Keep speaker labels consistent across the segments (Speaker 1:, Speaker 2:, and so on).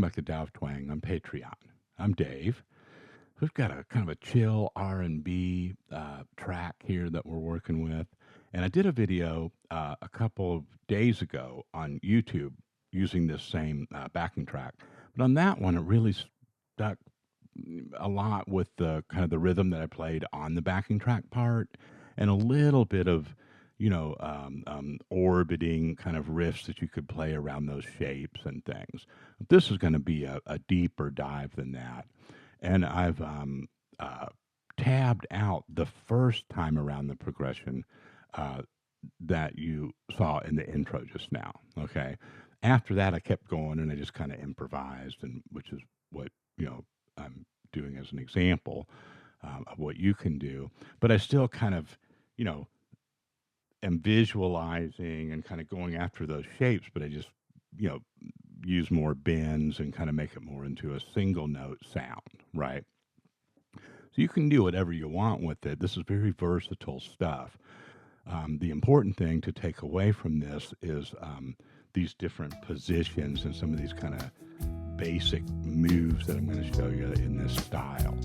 Speaker 1: like the Tao of Twang on Patreon. I'm Dave. We've got a kind of a chill R&B track here that we're working with. And I did a video a couple of days ago on YouTube using this same backing track. But on that one, it really stuck a lot with the kind of the rhythm that I played on the backing track part and a little bit of, orbiting kind of riffs that you could play around those shapes and things. This is going to be a deeper dive than that. And I've tabbed out the first time around the progression that you saw in the intro just now. Okay. After that, I kept going and I just kind of improvised, and which is what I'm doing as an example of what you can do. But I still kind of am visualizing and kind of going after those shapes, but I just use more bends and kind of make it more into a single note sound, right? So you can do whatever you want with it. This is very versatile stuff. The important thing to take away from this is these different positions and some of these kind of basic moves that I'm going to show you in this style.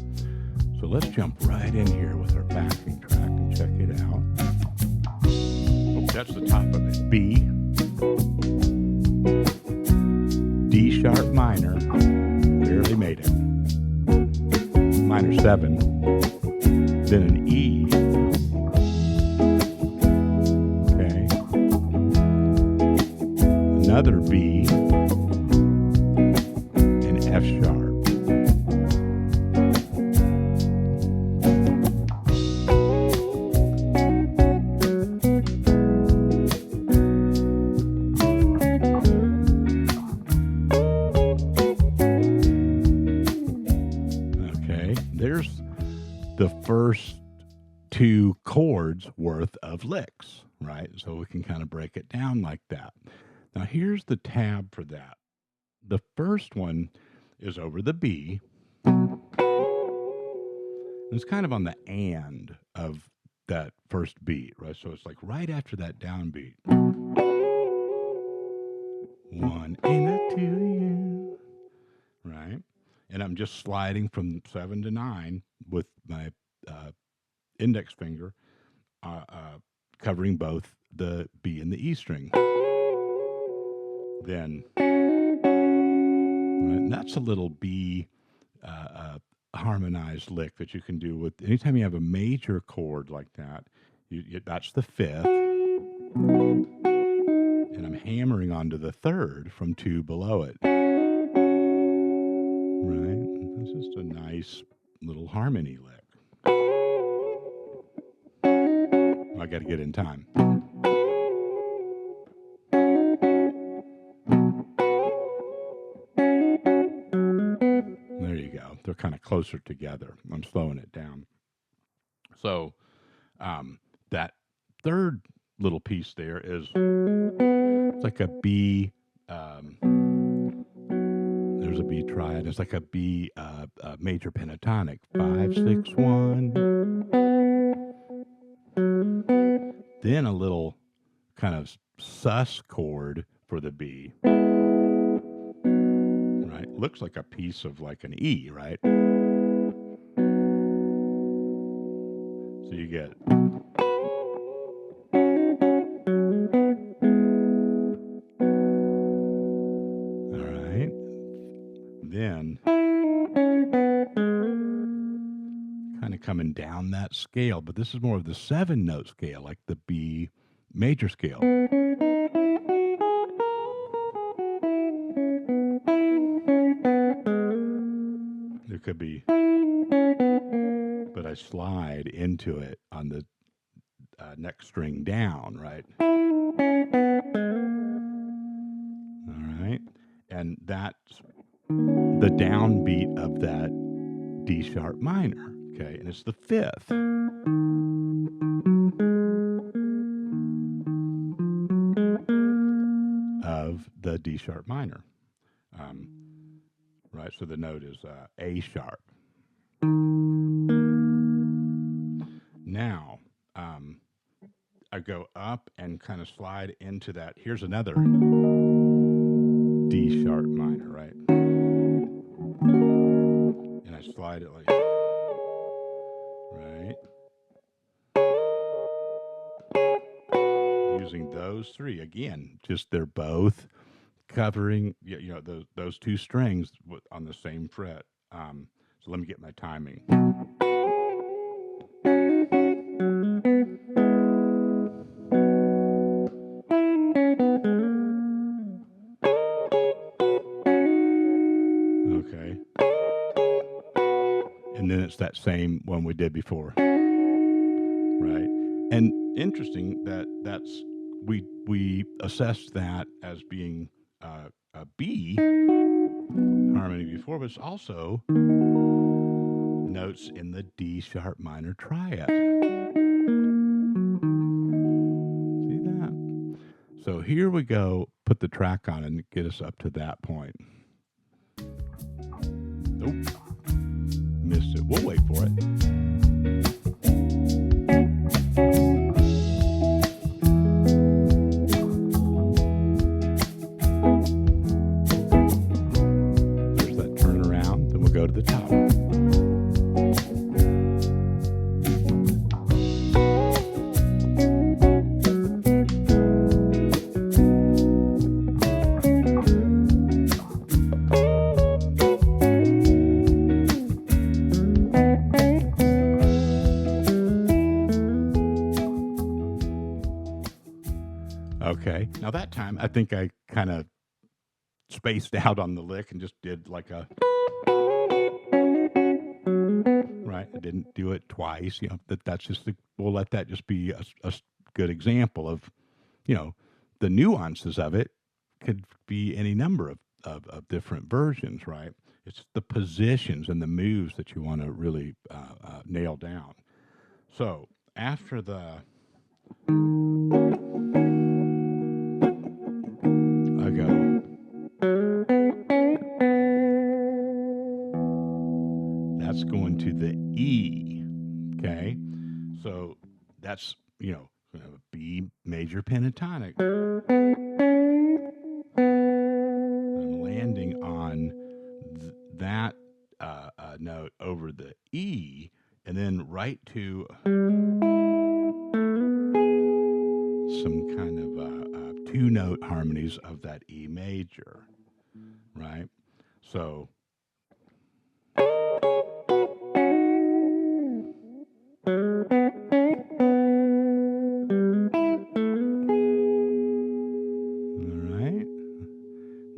Speaker 1: So let's jump right in here with our backing track and check it out. Oh, that's the top of it. B, D sharp minor, barely made it. Minor 7, then an E. Okay. Another B, and F sharp. There's the first 2 chords worth of licks, right? So we can kind of break it down like that. Now here's the tab for that. The first one is over the B. It's kind of on the and of that first beat, right? So it's like right after that downbeat. 1 and a 2, you, right? And I'm just sliding from 7 to 9 with my index finger, covering both the B and the E string. Then, and that's a little B harmonized lick that you can do with anytime you have a major chord like that. That's the 5th, and I'm hammering onto the 3rd from 2 below it. Right? It's just a nice little harmony lick. I got to get in time. There you go. They're kind of closer together. I'm slowing it down. So that 3rd little piece there is it's like a B. There's a B triad. It's like a B major pentatonic. 5, 6, 1. Then a little kind of sus chord for the B. Right? Looks like a piece of like an E, right? So you get all right. Then kind of coming down that scale, but this is more of the 7-note scale, like the B major scale. There could be, but I slide into it on the next string down, right? All right. And that's the downbeat of that D sharp minor. Okay. And it's the 5th. Of the D sharp minor. Right. So the note is A sharp. Now, I go up and kind of slide into that. Here's another D sharp minor, right? slide it like right. Using those three again, just they're both covering those two strings on the same fret. So let me get my timing. Okay. And then it's that same one we did before. Right. And interesting that we assessed that as being a B harmony before, but it's also notes in the D sharp minor triad. See that? So here we go. Put the track on and get us up to that point. Nope. Missed it. We'll wait for it. There's that turnaround. Then we'll go to the top. Okay. Now that time, I think I kind of spaced out on the lick and just did like a right. I didn't do it twice. That's just we'll let that just be a good example of, the nuances of it could be any number of different versions, right? It's the positions and the moves that you want to really nail down. So after the I go. That's going to the E. Okay. So that's, a B major pentatonic. I'm landing on that note over the E and then right to some kind of two note harmonies of that E major, right? So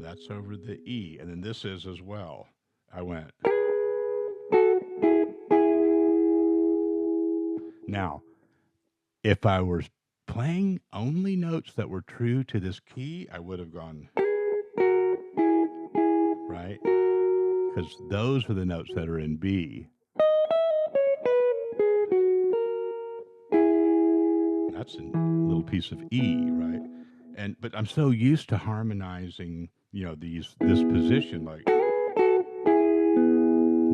Speaker 1: that's over the E. And then this is as well. I went. Now, if I were playing only notes that were true to this key, I would have gone. Right? Because those are the notes that are in B. That's a little piece of E, right? But I'm so used to harmonizing, this position, like,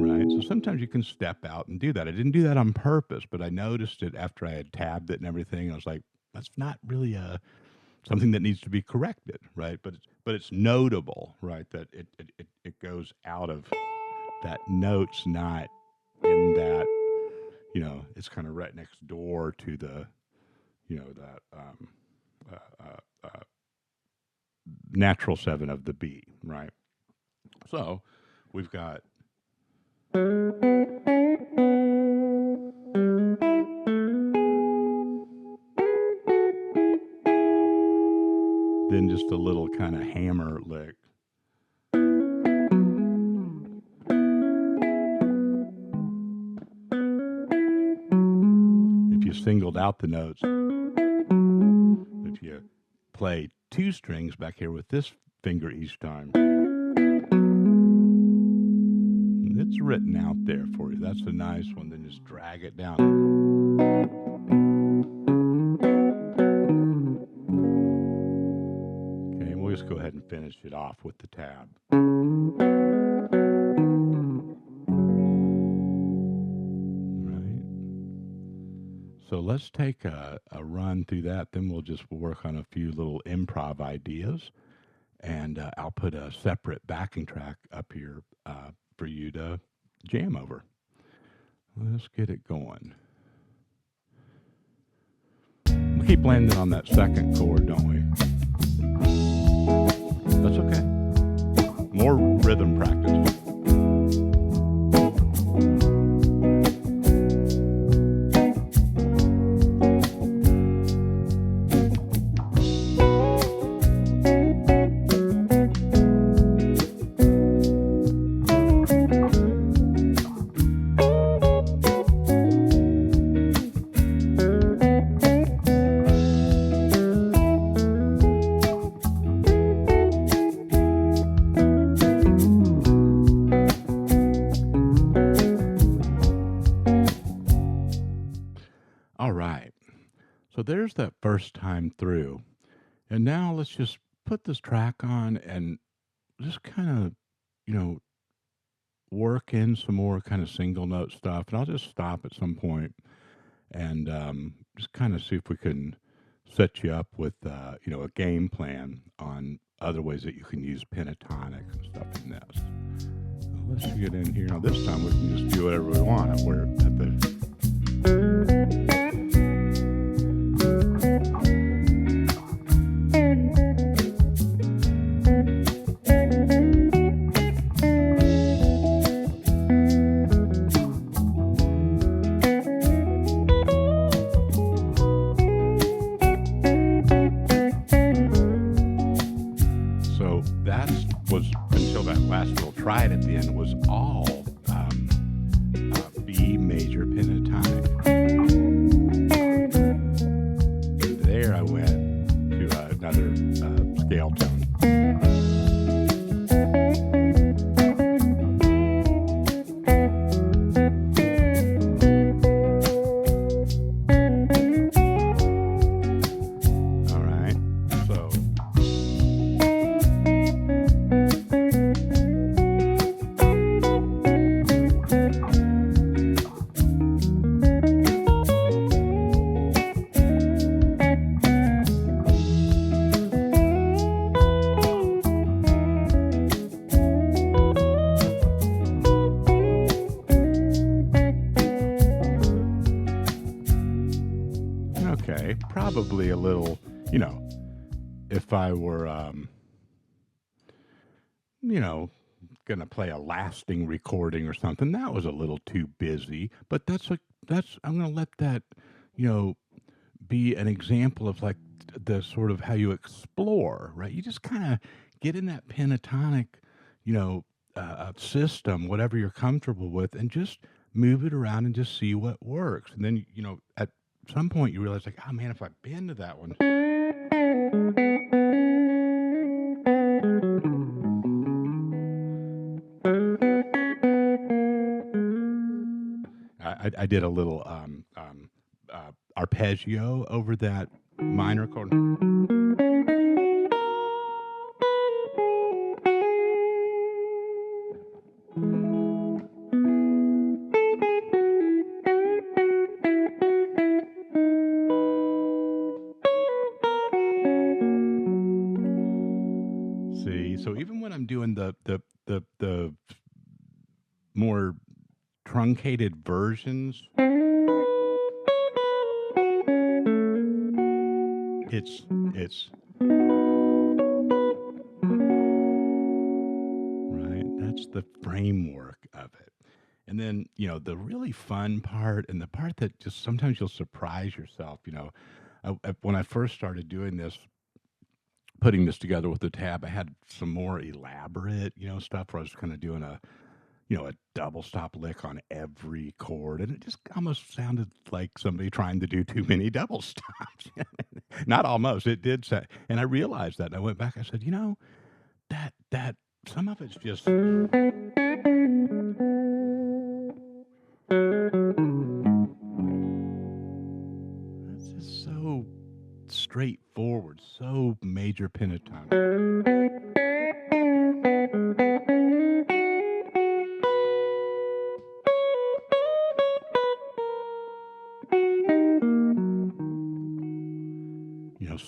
Speaker 1: right? So sometimes you can step out and do that. I didn't do that on purpose, but I noticed it after I had tabbed it and everything. I was like, that's not really something that needs to be corrected, right? But it's notable, right? That it goes out of that note's not in that, it's kind of right next door to the, that natural seven of the B, right? So we've got then just a little kind of hammer lick. If you singled out the notes, if you play two strings back here with this finger each time, it's written out there for you. That's a nice one. Then just drag it down. Okay, and we'll just go ahead and finish it off with the tab. Right. So let's take a run through that. Then we'll work on a few little improv ideas. And I'll put a separate backing track up here for you to jam over. Let's get it going. We keep landing on that second chord, don't we? That's okay. More rhythm practice. All right. So there's that first time through. And now let's just put this track on and just kind of, you know, work in some more kind of single note stuff. And I'll just stop at some point and just kind of see if we can set you up with, a game plan on other ways that you can use pentatonic and stuff in this. So let's get in here. Now, this time we can just do whatever we want. We're at the So that was until that last little try it at the end was all B major pentatonic. And there I went to another scale tone. All right, so. Okay, probably a little, if I were, gonna play a lasting recording or something, that was a little too busy. But I'm gonna let that, you know, be an example of like the sort of how you explore, right? You just kind of get in that pentatonic, system, whatever you're comfortable with, and just move it around and just see what works. And then, at some point you realize like, oh man, if I bend to that one, I did a little arpeggio over that minor chord. See, so even when I'm doing the more truncated versions, it's right. That's the framework of it. And then, the really fun part and the part that just sometimes you'll surprise yourself, when I first started doing this, putting this together with the tab, I had some more elaborate, stuff where I was kind of doing a double stop lick on every chord. And it just almost sounded like somebody trying to do too many double stops. Not almost, it did say. And I realized that. And I went back, I said, that some of it's just. That's just so straightforward, so major pentatonic.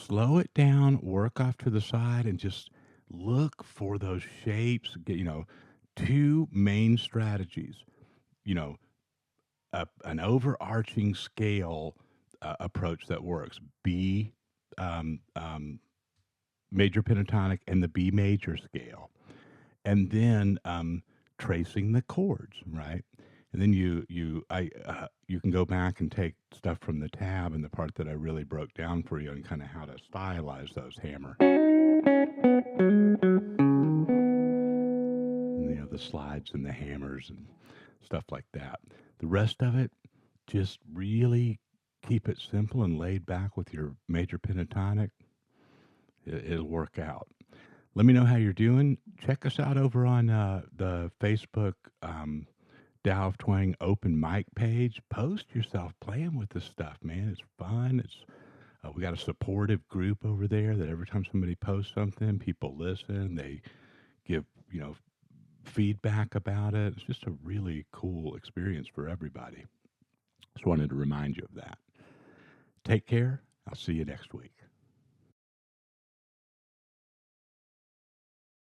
Speaker 1: Slow it down, work off to the side, and just look for those shapes. Get, two main strategies. you know, an overarching scale approach that works. B um, um, major pentatonic and the B major scale, and then tracing the chords, right? And then you can go back and take stuff from the tab and the part that I really broke down for you and kind of how to stylize those hammer, the slides and the hammers and stuff like that. The rest of it, just really keep it simple and laid back with your major pentatonic. It'll work out. Let me know how you're doing. Check us out over on the Facebook Tao of Twang open mic page. Post yourself playing with this stuff, man. It's fun. We got a supportive group over there that every time somebody posts something, people listen. They give feedback about it. It's just a really cool experience for everybody. Just wanted to remind you of that. Take care. I'll see you next week.